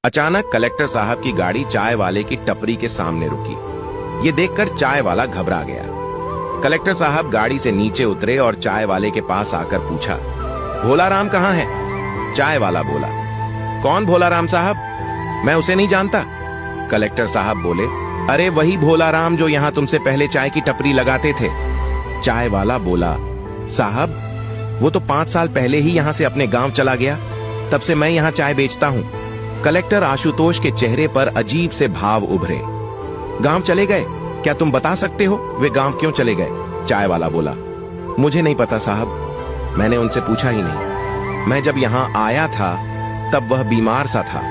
अचानक कलेक्टर साहब की गाड़ी चाय वाले की टपरी के सामने रुकी। ये देखकर चाय वाला घबरा गया। कलेक्टर साहब गाड़ी से नीचे उतरे और चाय वाले के पास आकर पूछा, भोलाराम कहाँ है? चाय वाला बोला, कौन भोलाराम साहब? मैं उसे नहीं जानता। कलेक्टर साहब बोले, अरे वही भोलाराम जो यहाँ तुमसे पहले चाय की टपरी लगाते थे। चाय वाला बोला, साहब वो तो 5 साल पहले ही यहाँ से अपने गांव चला गया, तब से मैं यहाँ चाय बेचता हूँ। कलेक्टर आशुतोष के चेहरे पर अजीब से भाव उभरे। गांव चले गए? क्या तुम बता सकते हो वे गांव क्यों चले गए? चाय वाला बोला, मुझे नहीं पता साहब, मैंने उनसे पूछा ही नहीं। मैं जब यहाँ आया था तब वह बीमार सा था,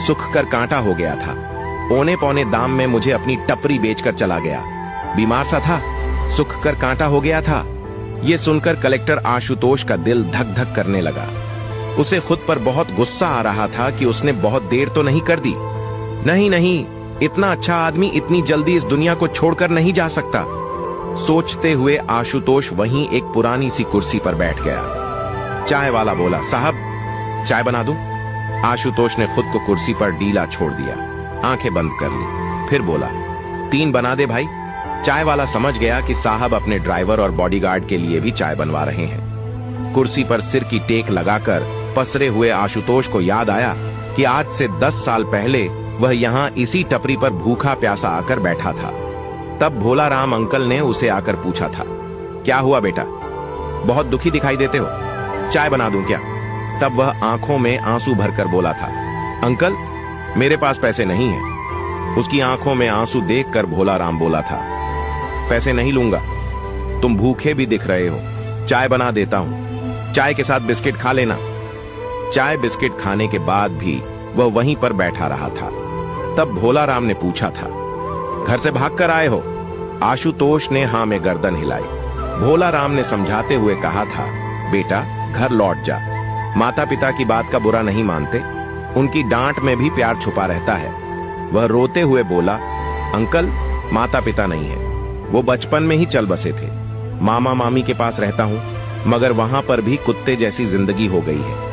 सूख कर कांटा हो गया था। औने पौने दाम में मुझे अपनी टपरी बेचकर चला गया। बीमार सा था, सूख कर कांटा हो गया था। ये सुनकर कलेक्टर आशुतोष का दिल धक धक करने लगा। उसे खुद पर बहुत गुस्सा आ रहा था कि उसने बहुत देर तो नहीं कर दी। नहीं नहीं, इतना अच्छा आदमी इतनी जल्दी इस दुनिया को छोड़कर नहीं जा सकता। सोचते हुए आशुतोष वहीं एक पुरानी सी कुर्सी पर बैठ गया। चाय वाला बोला, साहब चाय बना दूं? आशुतोष ने खुद को कुर्सी पर डीला छोड़ दिया, आंखें बंद कर ली, फिर बोला, 3 बना दे भाई। चाय वाला समझ गया कि साहब अपने ड्राइवर और बॉडीगार्ड के लिए भी चाय बनवा रहे हैं। कुर्सी पर सिर की टेक लगाकर पसरे हुए आशुतोष को याद आया कि आज से 10 साल पहले वह यहाँ इसी टपरी पर भूखा प्यासा आकर बैठा था। तब भोलाराम अंकल ने उसे आकर पूछा था, क्या हुआ बेटा, बहुत दुखी दिखाई देते हो, चाय बना दूं क्या? तब वह आंखों में आंसू भरकर बोला था, अंकल मेरे पास पैसे नहीं हैं। उसकी आंखों में आंसू देखकर भोलाराम बोला था, पैसे नहीं लूंगा, तुम भूखे भी दिख रहे हो, चाय बना देता हूं, चाय के साथ बिस्किट खा लेना। चाय बिस्किट खाने के बाद भी वह वहीं पर बैठा रहा था। तब भोलाराम ने पूछा था, घर से भागकर आए हो? आशुतोष ने हां में गर्दन हिलाई। भोलाराम ने समझाते हुए कहा था, बेटा घर लौट जा, माता पिता की बात का बुरा नहीं मानते, उनकी डांट में भी प्यार छुपा रहता है। वह रोते हुए बोला, अंकल माता पिता नहीं है, वो बचपन में ही चल बसे थे। मामा मामी के पास रहता हूँ, मगर वहां पर भी कुत्ते जैसी जिंदगी हो गई है।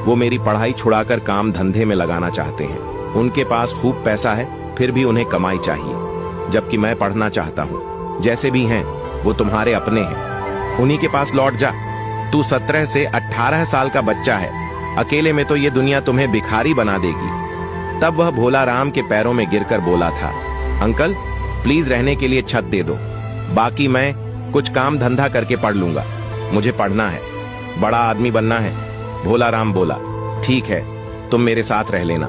वो मेरी पढ़ाई छुड़ाकर काम धंधे में लगाना चाहते हैं। उनके पास खूब पैसा है, फिर भी उन्हें कमाई चाहिए, जबकि मैं पढ़ना चाहता हूँ। जैसे भी हैं वो तुम्हारे अपने हैं, उन्हीं के पास लौट जा। तू 17 से 18 साल का बच्चा है, अकेले में तो ये दुनिया तुम्हें भिखारी बना देगी। तब वह भोलाराम के पैरों में गिरकर बोला था, अंकल प्लीज रहने के लिए छत दे दो, बाकी मैं कुछ काम धंधा करके पढ़ लूंगा, मुझे पढ़ना है, बड़ा आदमी बनना है। भोलाराम बोला, ठीक है तुम मेरे साथ रह लेना,